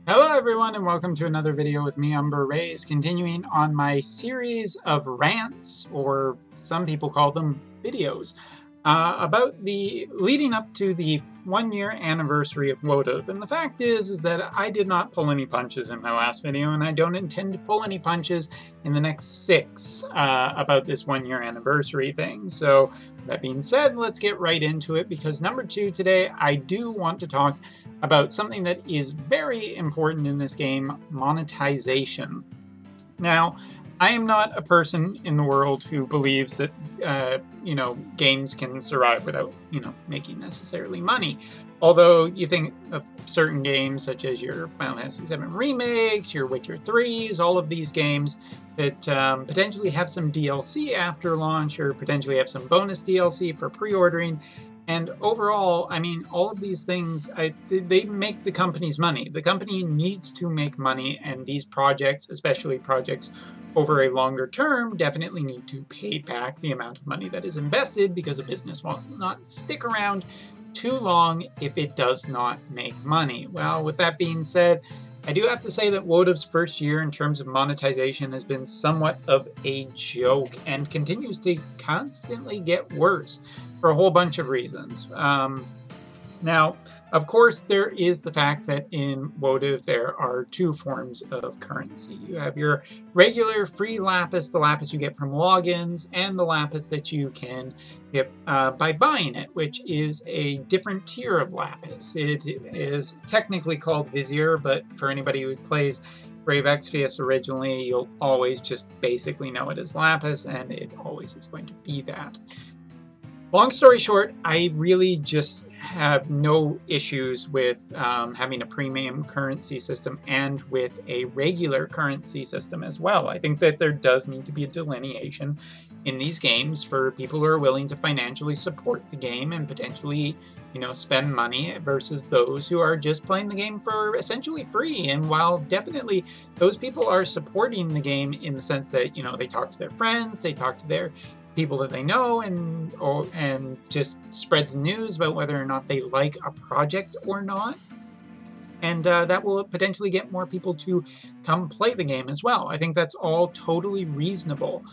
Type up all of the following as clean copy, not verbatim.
Hello everyone and welcome to another video with me, Umber Rays, continuing on my series of rants, or some people call them videos, about the leading up to the 1-year anniversary of Wotive. And the fact is that I did not pull any punches in my last video, and I don't intend to pull any punches in the next 6 about this 1-year anniversary thing. So that being said, let's get right into it, because number 2 today, I do want to talk about something that is very important in this game: monetization. Now, I am not a person in the world who believes that, games can survive without, making necessarily money. Although you think of certain games such as your Final Fantasy VII remakes, your Witcher 3s, all of these games that potentially have some DLC after launch, or potentially have some bonus DLC for pre-ordering. And overall, I mean, all of these things, they make the company's money. The company needs to make money, and these projects, especially projects over a longer term, definitely need to pay back the amount of money that is invested, because a business will not stick around too long if it does not make money. Well, with that being said, I do have to say that Wotive's first year in terms of monetization has been somewhat of a joke, and continues to constantly get worse for a whole bunch of reasons. Now, of course, there is the fact that in Wotive there are 2 forms of currency. You have your regular free lapis, the lapis you get from logins, and the lapis that you can get by buying it, which is a different tier of lapis. It is technically called Vizier, but for anybody who plays Brave Exvius originally, you'll always just basically know it as lapis, and it always is going to be that. Long story short, I really just have no issues with having a premium currency system and with a regular currency system as well. I think that there does need to be a delineation in these games for people who are willing to financially support the game and potentially, spend money, versus those who are just playing the game for essentially free. And while definitely those people are supporting the game in the sense that, they talk to their friends, they talk to their people that they know, and just spread the news about whether or not they like a project or not. And that will potentially get more people to come play the game as well. I think that's all totally reasonable.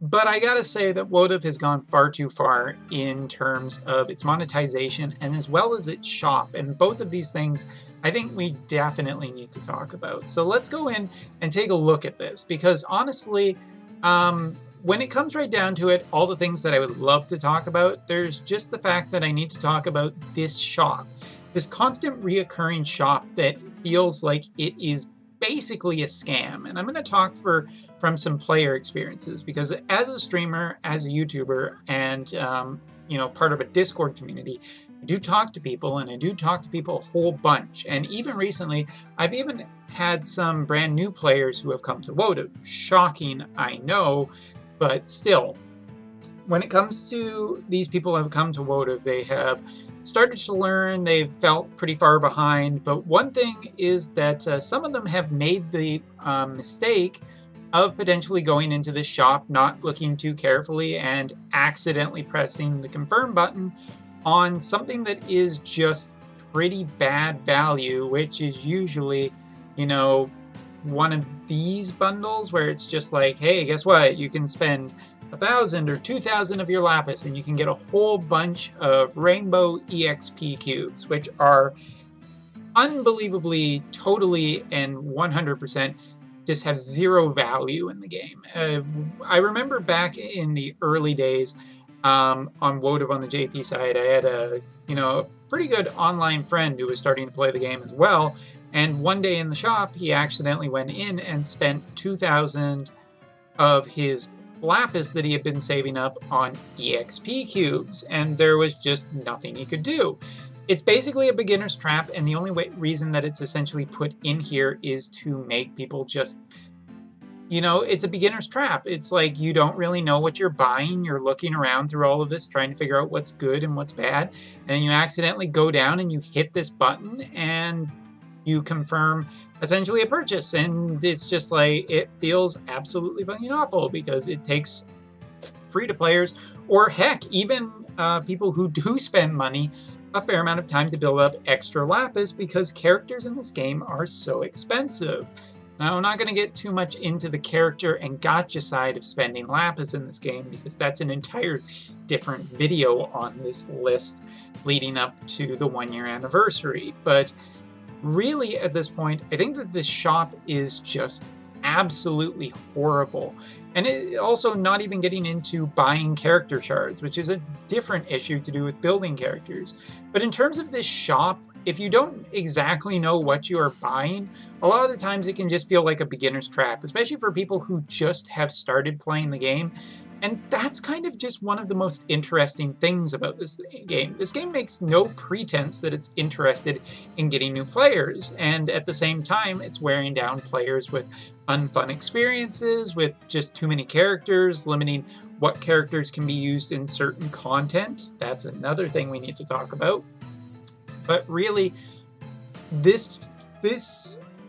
But I gotta say that Wotive has gone far too far in terms of its monetization, and as well as its shop. And both of these things, I think we definitely need to talk about. So let's go in and take a look at this, because honestly, when it comes right down to it, all the things that I would love to talk about, there's just the fact that I need to talk about this shop. This constant reoccurring shop that feels like it is basically a scam. And I'm going to talk from some player experiences, because as a streamer, as a YouTuber, and part of a Discord community, I do talk to people, and I do talk to people a whole bunch. And even recently, I've even had some brand new players who have come to Wotive. Shocking, I know. But still, when it comes to these people who have come to Wotive, they have started to learn, they've felt pretty far behind. But one thing is that some of them have made the mistake of potentially going into this shop, not looking too carefully, and accidentally pressing the confirm button on something that is just pretty bad value, which is usually, one of these bundles where it's just like, hey, guess what? You can spend 1,000 or 2,000 of your lapis, and you can get a whole bunch of rainbow EXP cubes, which are unbelievably, totally, and 100% just have zero value in the game. I remember back in the early days on Wotive on the JP side, I had a pretty good online friend who was starting to play the game as well. And one day in the shop, he accidentally went in and spent 2,000 of his lapis that he had been saving up on EXP cubes, and there was just nothing he could do. It's basically a beginner's trap, and the only reason that it's essentially put in here is to make people just, it's a beginner's trap. It's like you don't really know what you're buying. You're looking around through all of this, trying to figure out what's good and what's bad, and then you accidentally go down and you hit this button, and you confirm essentially a purchase. And it's just like, it feels absolutely fucking awful, because it takes free-to-players, or heck, even people who do spend money, a fair amount of time to build up extra lapis because characters in this game are so expensive. Now, I'm not going to get too much into the character and gacha side of spending lapis in this game because that's an entire different video on this list leading up to the 1-year anniversary. But really, at this point, I think that this shop is just absolutely horrible. And it also not even getting into buying character shards, which is a different issue to do with building characters. But in terms of this shop, if you don't exactly know what you are buying, a lot of the times it can just feel like a beginner's trap, especially for people who just have started playing the game. And that's kind of just one of the most interesting things about this game. This game makes no pretense that it's interested in getting new players, and at the same time, it's wearing down players with unfun experiences, with just too many characters, limiting what characters can be used in certain content. That's another thing we need to talk about. But really,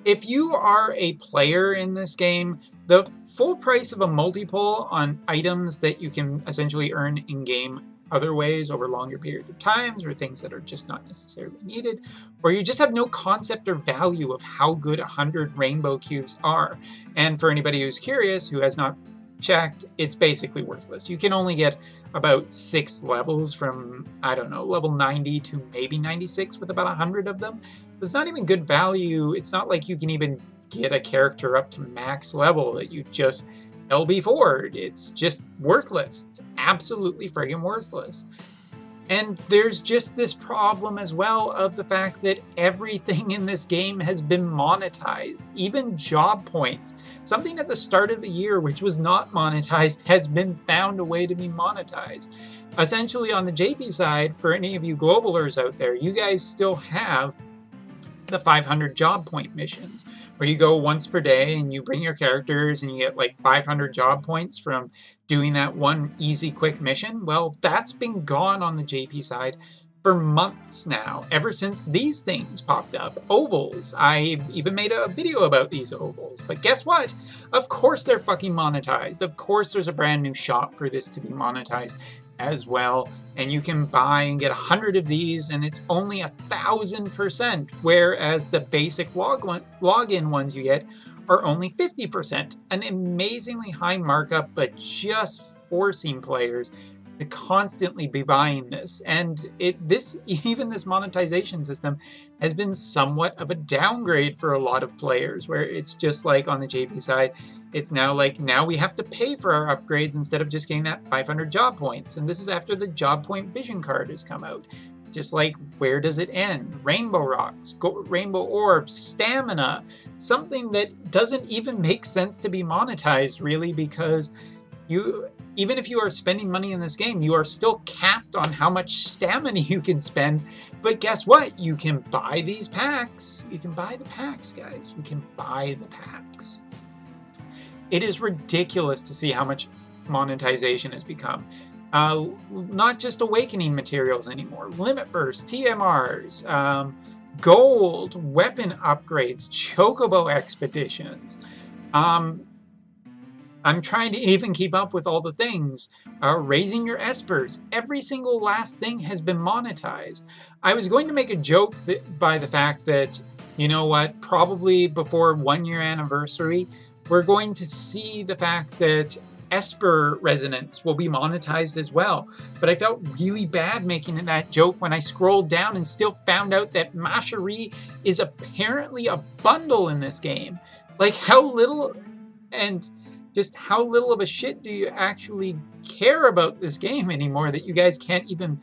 if you are a player in this game, the full price of a multiple on items that you can essentially earn in-game other ways over longer periods of times, or things that are just not necessarily needed, or you just have no concept or value of how good 100 rainbow cubes are. And for anybody who's curious, who has not checked, it's basically worthless. You can only get about 6 levels from, I don't know, level 90 to maybe 96 with about 100 of them. It's not even good value. It's not like you can even get a character up to max level that you just LB4'd. It's just worthless. It's absolutely friggin' worthless. And there's just this problem as well of the fact that everything in this game has been monetized. Even job points. Something at the start of the year which was not monetized has been found a way to be monetized. Essentially on the JP side, for any of you globalers out there, you guys still have the 500 job point missions, where you go once per day and you bring your characters and you get like 500 job points from doing that one easy quick mission. Well, that's been gone on the JP side for months now, ever since these things popped up. Ovals. I even made a video about these ovals. But guess what? Of course they're fucking monetized. Of course there's a brand new shop for this to be monetized as well, and you can buy and get 100 of these, and it's only 1,000%, whereas the basic login ones you get are only 50%. An amazingly high markup, but just forcing players to constantly be buying this. And even this monetization system has been somewhat of a downgrade for a lot of players, where it's just like on the JP side, it's now we have to pay for our upgrades instead of just getting that 500 job points. And this is after the job point vision card has come out. Just like, where does it end? Rainbow rocks, rainbow orbs, stamina, something that doesn't even make sense to be monetized really, because even if you are spending money in this game, you are still capped on how much stamina you can spend. But guess what? You can buy these packs. You can buy the packs, guys. You can buy the packs. It is ridiculous to see how much monetization has become. Not just awakening materials anymore. Limit bursts, TMRs, gold, weapon upgrades, chocobo expeditions. I'm trying to even keep up with all the things. Raising your espers. Every single last thing has been monetized. I was going to make a joke by the fact that, you know what, probably before 1-year anniversary, we're going to see the fact that Esper resonance will be monetized as well. But I felt really bad making that joke when I scrolled down and still found out that Macherie is apparently a bundle in this game. Like, how little of a shit do you actually care about this game anymore that you guys can't even,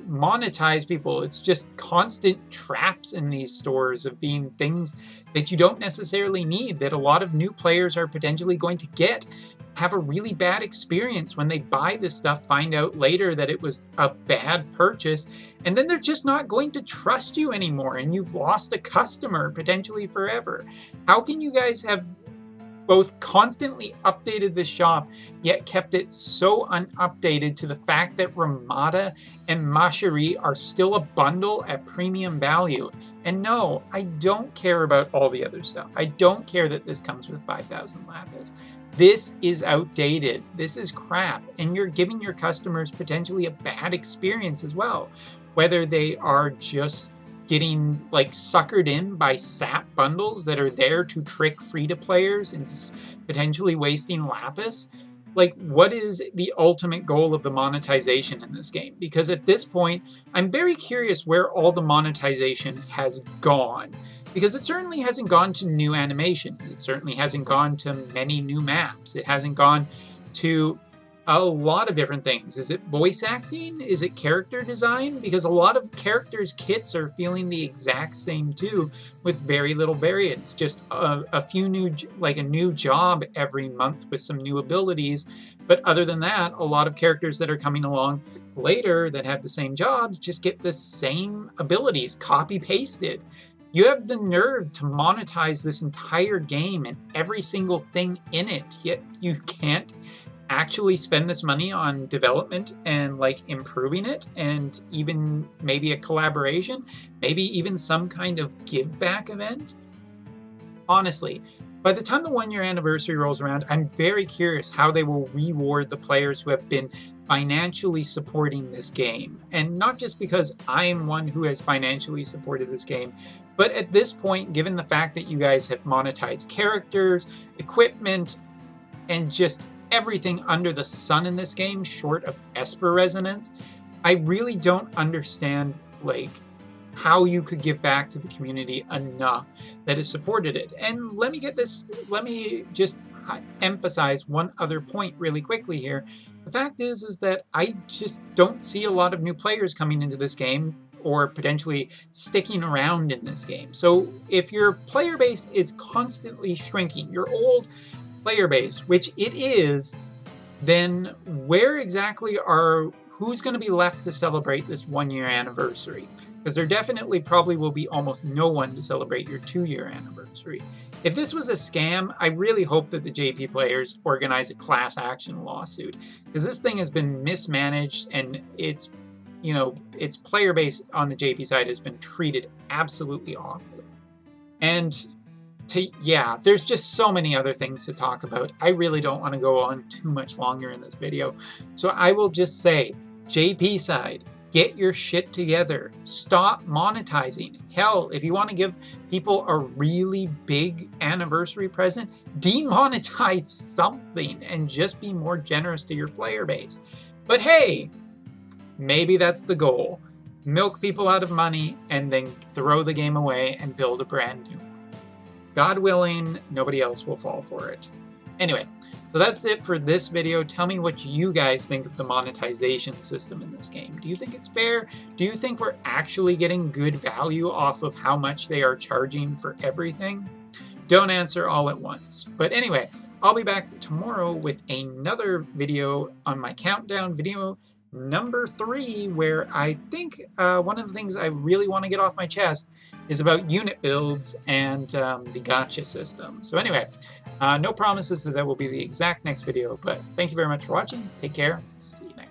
monetize people? It's just constant traps in these stores of being things that you don't necessarily need, that a lot of new players are potentially going to have a really bad experience when they buy this stuff, find out later that it was a bad purchase, and then they're just not going to trust you anymore, and you've lost a customer potentially forever. How can you guys have both constantly updated the shop, yet kept it so unupdated to the fact that Ramada and Macherie are still a bundle at premium value? And no, I don't care about all the other stuff. I don't care that this comes with 5,000 lapis. This is outdated. This is crap. And you're giving your customers potentially a bad experience as well. whether they are just getting like suckered in by sap bundles that are there to trick free-to-players into potentially wasting lapis. Like, what is the ultimate goal of the monetization in this game? Because at this point, I'm very curious where all the monetization has gone. Because it certainly hasn't gone to new animation. It certainly hasn't gone to many new maps. It hasn't gone to a lot of different things. Is it voice acting? Is it character design? Because a lot of characters' kits are feeling the exact same too, with very little variance. Just a few new, like a new job every month with some new abilities. But other than that, a lot of characters that are coming along later that have the same jobs just get the same abilities copy pasted. You have the nerve to monetize this entire game and every single thing in it, yet you can't actually spend this money on development and like improving it, and even maybe a collaboration, maybe even some kind of give back event. Honestly, by the time the 1-year anniversary rolls around, I'm very curious how they will reward the players who have been financially supporting this game. And not just because I am one who has financially supported this game, but at this point, given the fact that you guys have monetized characters, equipment, and just everything under the sun in this game short of Esper resonance, I really don't understand like how you could give back to the community enough that has supported it. And let me just emphasize one other point really quickly here. The fact is that I just don't see a lot of new players coming into this game or potentially sticking around in this game. So if your player base is constantly shrinking, your old player base, which it is, then where exactly who's going to be left to celebrate this 1-year anniversary? Because there definitely probably will be almost no one to celebrate your 2-year anniversary. If this was a scam, I really hope that the JP players organize a class action lawsuit, because this thing has been mismanaged and its player base on the JP side has been treated absolutely awfully. And yeah, there's just so many other things to talk about. I really don't want to go on too much longer in this video. So I will just say, JP side, get your shit together. Stop monetizing. Hell, if you want to give people a really big anniversary present, demonetize something and just be more generous to your player base. But hey, maybe that's the goal. Milk people out of money and then throw the game away and build a brand new one. God willing, nobody else will fall for it. Anyway, so that's it for this video. Tell me what you guys think of the monetization system in this game. Do you think it's fair? Do you think we're actually getting good value off of how much they are charging for everything? Don't answer all at once. But anyway, I'll be back tomorrow with another video on my countdown video number 3, where I think one of the things I really want to get off my chest is about unit builds and the gacha system. So anyway, no promises that will be the exact next video, but thank you very much for watching. Take care. See you next time.